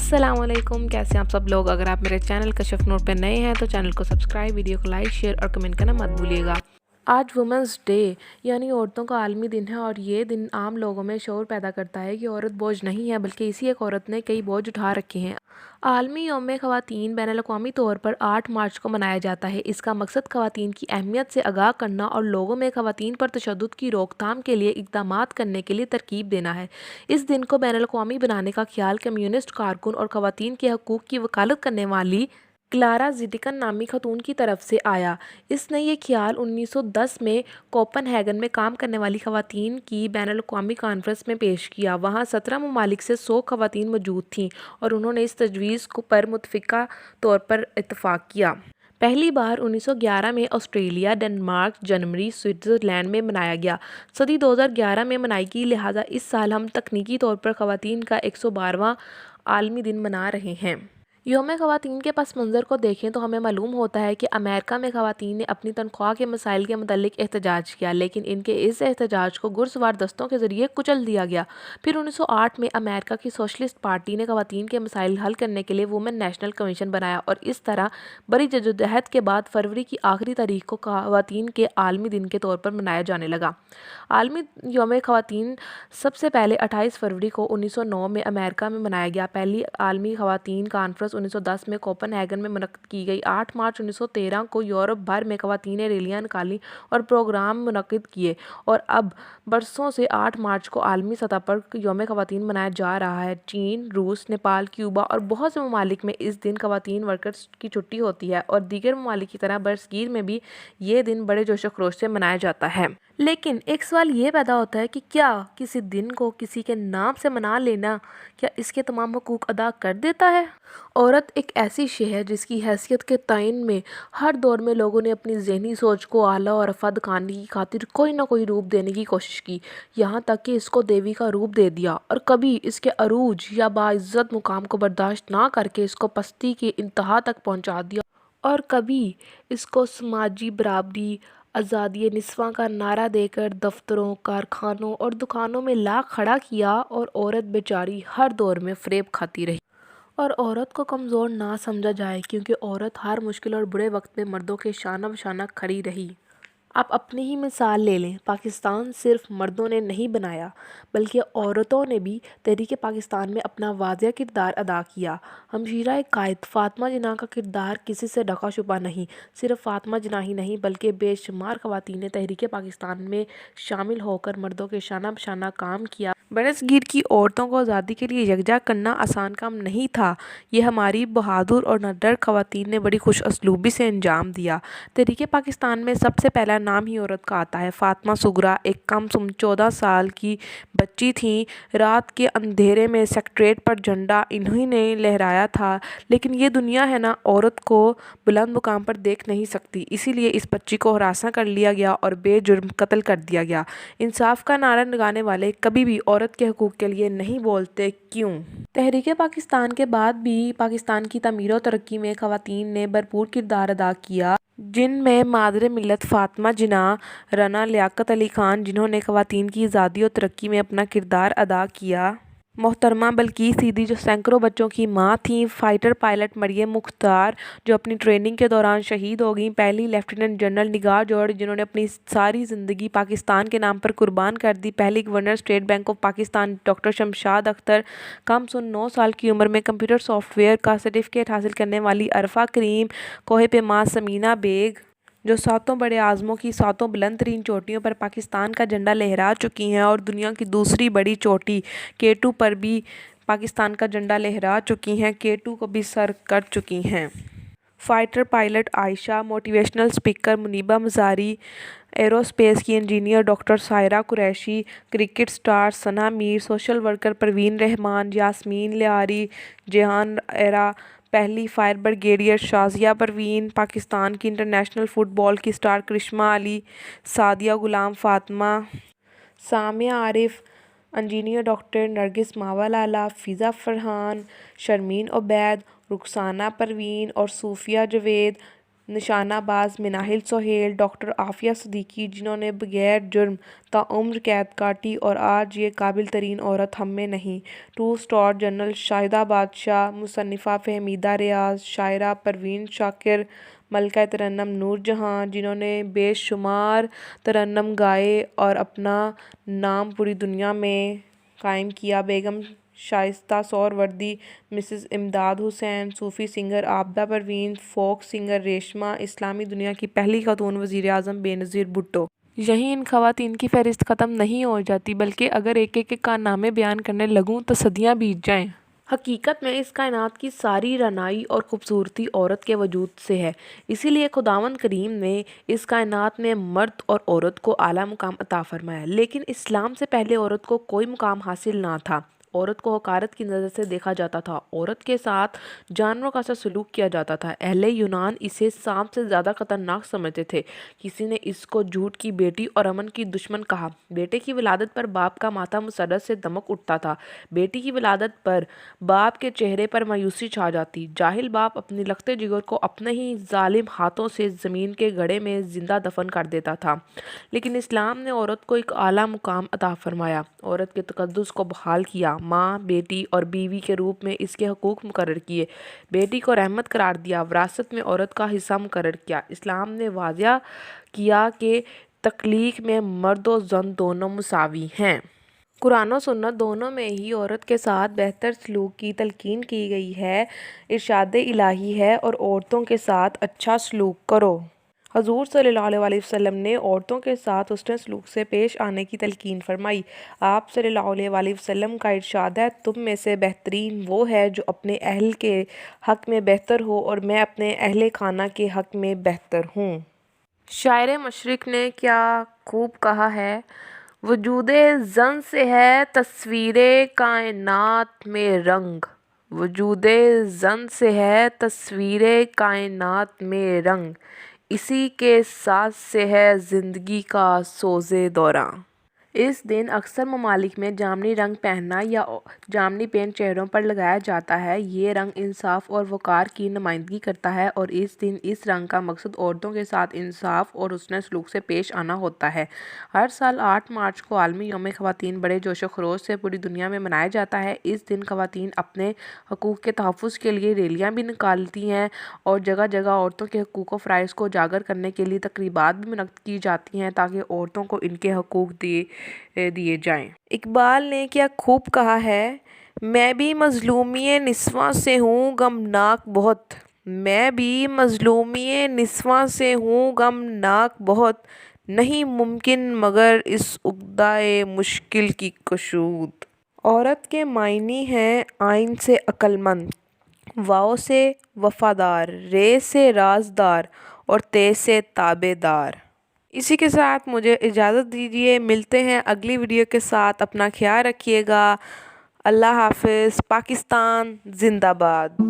अस्सलाम वालेकुम, कैसे हैं आप सब लोग। अगर आप मेरे चैनल कशिफ नूर पे नए हैं तो चैनल को सब्सक्राइब, वीडियो को लाइक, शेयर और कमेंट करना मत भूलिएगा। आज वुमेंस डे यानी औरतों का आलमी दिन है और ये दिन आम लोगों में शऊर पैदा करता है कि औरत बोझ नहीं है, बल्कि इसी एक औरत ने कई बोझ उठा रखे हैं। आलमी यौम ख़वातीन बैनुल-अक़वामी तौर पर 8 मार्च को मनाया जाता है। इसका मकसद ख़वातीन की अहमियत से आगाह करना और लोगों में ख़वातीन पर तशद्दुद की रोकथाम के लिए इक़दामात करने के लिए तरकीब देना है। इस दिन को बैनुल-अक़वामी बनाने का ख़्याल कम्युनिस्ट कारकुन और ख़वातीन के हकूक़ की वकालत करने वाली क्लारा ज़िटकन नामी ख़तून की तरफ से आया। इसने ये ख़्याल 1910 में कोपनहेगन में काम करने वाली ख़वातीन की बैनुल-अक़वामी कॉन्फ्रेंस में पेश किया। वहाँ 17 ममालिक से 100 ख़वातीन मौजूद थीं और उन्होंने इस तजवीज़ पर मुत्तफ़िक़ा तौर पर इत्तफ़ाक़ किया। पहली बार 1911 में ऑस्ट्रेलिया, डेनमार्क, जर्मनी, स्विट्ज़रलैंड में मनाया गया। सदी 2011 में मनाई गई, लिहाजा इस साल हम तकनीकी तौर पर ख़वातीन का 112वां आलमी दिन मना रहे हैं। यौम ख़वातीन के पस मंज़र को देखें तो हमें मालूम होता है कि अमेरिका में ख़वातीन ने अपनी तनख्वाह के मसाइल के मुतल्लिक़ एहतजाज किया, लेकिन इनके इस एहतजाज को घुड़सवार दस्तों के ज़रिए कुचल दिया गया। फिर 1908 में अमेरिका की सोशलिस्ट पार्टी ने ख़वातीन के मसाइल हल करने के लिए वुमेन नेशनल कमीशन बनाया और इस तरह बड़ी जद्दोजहद के बाद फरवरी की आखिरी तारीख को ख़वातीन के आलमी दिन के तौर पर मनाया जाने लगा। आलमी यौम ख़वातीन सबसे पहले 28 फरवरी को 1909 में अमेरिका में मनाया गया। पहली आलमी ख़वातीन कॉन्फ्रेंस 1910 में कोपनहेगन में मुनक़्क़िद की गई। 8 मार्च 1913 को यूरोप भर में ख़वातीन ने रैलियाँ निकालीं और प्रोग्राम मुनक़्क़िद किए और अब बरसों से 8 मार्च को आलमी सतह पर यौम ख़वातीन मनाया जा रहा है। चीन, रूस, नेपाल, क्यूबा और बहुत से ममालिक में इस दिन ख़वातीन वर्कर्स की छुट्टी होती है और दीगर ममालिक की तरह बरसगीर में भी ये दिन बड़े जोश व खरोश से मनाया जाता है। लेकिन एक सवाल ये पैदा होता है कि क्या किसी दिन को किसी के नाम से मना लेना क्या इसके तमाम हकूक़ अदा कर देता है? औरत एक ऐसी शे है जिसकी हैसियत के तयन में हर दौर में लोगों ने अपनी ज़हनी सोच को आला और रफ़ा दिखाने की खातिर कोई ना कोई रूप देने की कोशिश की, यहाँ तक कि इसको देवी का रूप दे दिया और कभी इसके अरूज या बाइज़्ज़त मुकाम को बर्दाश्त ना करके इसको पस्ती की इंतहा तक पहुँचा दिया और कभी इसको समाजी बराबरी, आज़ादी निस्वां का नारा देकर दफ्तरों, कारखानों और दुकानों में ला खड़ा किया और औरत बेचारी हर दौर में फ़रेब खाती रही। और औरत को कमज़ोर ना समझा जाए, क्योंकि औरत हर मुश्किल और बुरे वक्त में मर्दों के शाना बशाना खड़ी रही। आप अपनी ही मिसाल ले लें, पाकिस्तान सिर्फ मर्दों ने नहीं बनाया बल्कि औरतों ने भी तहरीक पाकिस्तान में अपना वाज़िया किरदार अदा किया। हमशीरा कायद फ़ातिमा जिन्ना का किरदार किसी से ढका छुपा नहीं। सिर्फ फ़ातिमा जिन्ना ही नहीं बल्कि बेशुमार ख़वातीन ने तहरीक पाकिस्तान में शामिल होकर मर्दों के शाना बशाना काम किया। बरसगीर की औरतों को आज़ादी के लिए यकजा करना आसान काम नहीं था। ये हमारी बहादुर और निडर ख़वातीन ने बड़ी खुश असलूबी से अंजाम दिया। तहरीक पाकिस्तान में सबसे पहला नाम ही औरत का आता है। फ़ातिमा सुगरा एक कम सुम 14 साल की बच्ची थीं। रात के अंधेरे में सेक्रेटरीट पर झंडा इन्हीं ने लहराया था। लेकिन ये दुनिया है ना, औरत को बुलंद मुकाम पर देख नहीं सकती, इसीलिए इस बच्ची को हरासा कर लिया गया और बेजुर्म कत्ल कर दिया गया। इंसाफ का नारा लगाने वाले कभी भी औरत के हकूक़ के लिए नहीं बोलते, क्यों? तहरीक पाकिस्तान के बाद भी पाकिस्तान की तमीर और तरक्की में ख़वातीन ने भरपूर किरदार अदा किया, जिनमें मादरे मिल्लत फ़ातिमा जिन्ना, रना लियाकत अली ख़ान, जिन्होंने ख़वातीन की आज़ादी और तरक्की में अपना किरदार अदा किया, मोहतरमा बल्कीस सीदी जो सैकड़ों बच्चों की माँ थीं, फ़ाइटर पायलट मरियम मुख्तार जो अपनी ट्रेनिंग के दौरान शहीद हो गईं, पहली लेफ्टिनेंट जनरल निगार जौहर जिन्होंने अपनी सारी ज़िंदगी पाकिस्तान के नाम पर कुर्बान कर दी, पहली governor state bank of Pakistan doctor Shamshad Akhtar, कम सुन 9 साल की उम्र में कंप्यूटर सॉफ्टवेयर का सर्टिफिकेट हासिल करने वाली अरफा करीम, कोहे पेमा समीना बेग जो 7 बड़े आज़मों की 7 बुलंद तरीन चोटियों पर पाकिस्तान का झंडा लहरा चुकी हैं और दुनिया की दूसरी बड़ी चोटी K2 पर भी पाकिस्तान का झंडा लहरा चुकी हैं, K2 को भी सर कर चुकी हैं। Fighter pilot Ayesha, motivational speaker Muniba Mazari, aerospace की engineer doctor Saira Qureshi, cricket star Sana Mir, social worker Parveen Rehman, Yasmeen Lari, Jehan Ara, पहली फायर ब्रिगेडियर शाज़िया परवीन, पाकिस्तान की इंटरनेशनल फ़ुटबॉल की star Karishma Ali, Sadia Ghulam Fatima, Samia Arif, engineer doctor Nargis Mavalvala, फ़िज़ा फ़रहान, शर्मीन उबैद, रुखसाना परवीन और सूफिया जवेद, نشانہ باز مناہل سہیل، ڈاکٹر عافیہ صدیقی جنہوں نے بغیر جرم تاعمر قید کاٹی اور آج یہ قابل ترین عورت ہم میں نہیں، 2 اسٹار جنرل شاہدہ بادشاہ، مصنفہ فہمیدہ ریاض، شاعرہ پروین شاکر، ملکہ ترنم نور جہاں جنہوں نے بے شمار ترنم گائے اور اپنا نام پوری دنیا میں قائم کیا، بیگم شائستہ سہروردی، مسز امداد حسین، صوفی singer Abida Parveen, folk singer Reshma, اسلامی دنیا کی پہلی خاتون وزیر اعظم بینظیر بھٹو۔ یہیں ان خواتین کی فہرست ختم نہیں ہو جاتی، بلکہ اگر ایک ایک کے کارنامے بیان کرنے لگوں تو صدیاں بیت جائیں۔ حقیقت میں اس کائنات کی ساری رعنائی اور خوبصورتی عورت کے وجود سے ہے، اسی لیے خداوند کریم نے اس کائنات میں مرد اور عورت کو اعلیٰ مقام عطا فرمایا، لیکن اسلام سے پہلے عورت کو کوئی مقام حاصل نہ تھا۔ عورت کو حقارت کی نظر سے دیکھا جاتا تھا، عورت کے ساتھ جانوروں کا سا سلوک کیا جاتا تھا، اہل یونان اسے سانپ سے زیادہ خطرناک سمجھتے تھے، کسی نے اس کو جھوٹ کی بیٹی اور امن کی دشمن کہا، بیٹے کی ولادت پر باپ کا ماتھا مسرت سے دمک اٹھتا تھا، بیٹی کی ولادت پر باپ کے چہرے پر مایوسی چھا جاتی، جاہل باپ اپنی لختے جگر کو اپنے ہی ظالم ہاتھوں سے زمین کے گڑھے میں زندہ دفن کر دیتا تھا، لیکن اسلام نے عورت کو ایک اعلیٰ مقام عطا فرمایا، عورت کے تقدس کو بحال کیا، ماں، بیٹی اور بیوی کے روپ میں اس کے حقوق مقرر کیے، بیٹی کو رحمت قرار دیا، وراثت میں عورت کا حصہ مقرر کیا، اسلام نے واضح کیا کہ تخلیق میں مرد و زن دونوں مساوی ہیں۔ قرآن و سنت دونوں میں ہی عورت کے ساتھ بہتر سلوک کی تلقین کی گئی ہے، ارشاد الہی ہے اور عورتوں کے ساتھ اچھا سلوک کرو۔ حضور صلی اللہ علیہ وسلم نے عورتوں کے ساتھ حسن سلوک سے پیش آنے کی تلقین فرمائی۔ آپ صلی اللہ علیہ وسلم کا ارشاد ہے، تم میں سے بہترین وہ ہے جو اپنے اہل کے حق میں بہتر ہو اور میں اپنے اہل خانہ کے حق میں بہتر ہوں۔ شاعر مشرق نے کیا خوب کہا ہے، وجود زن سے ہے تصویر کائنات میں رنگ، وجود زن سے ہے تصویر کائنات میں رنگ، اسی کے ساز سے ہے زندگی کا سوز دوران۔ اس دن اکثر ممالک میں جامنی رنگ پہننا یا جامنی پینٹ چہروں پر لگایا جاتا ہے، یہ رنگ انصاف اور وقار کی نمائندگی کرتا ہے اور اس دن اس رنگ کا مقصد عورتوں کے ساتھ انصاف اور حسن سلوک سے پیش آنا ہوتا ہے۔ ہر سال 8 مارچ کو عالمی یوم خواتین بڑے جوش و خروش سے پوری دنیا میں منایا جاتا ہے۔ اس دن خواتین اپنے حقوق کے تحفظ کے لیے ریلیاں بھی نکالتی ہیں اور جگہ جگہ عورتوں کے حقوق و فرائض کو اجاگر کرنے کے لیے تقریبات بھی منعقد کی جاتی ہیں تاکہ عورتوں کو ان کے حقوق دیے جائیں۔ اقبال نے کیا خوب کہا ہے، میں بھی مظلومی نسواں سے ہوں غمناک بہت، میں بھی مظلومی نسواں سے ہوں غمناک بہت، نہیں ممکن مگر اس عقدۂ مشکل کی کشود۔ عورت کے معنی ہیں عین سے عقل مند، واو سے وفادار، رے سے رازدار اور تے سے تابع دار۔ اسی کے ساتھ مجھے اجازت دیجیے، ملتے ہیں اگلی ویڈیو کے ساتھ، اپنا خیال رکھیے گا، اللہ حافظ، پاکستان زندہ باد۔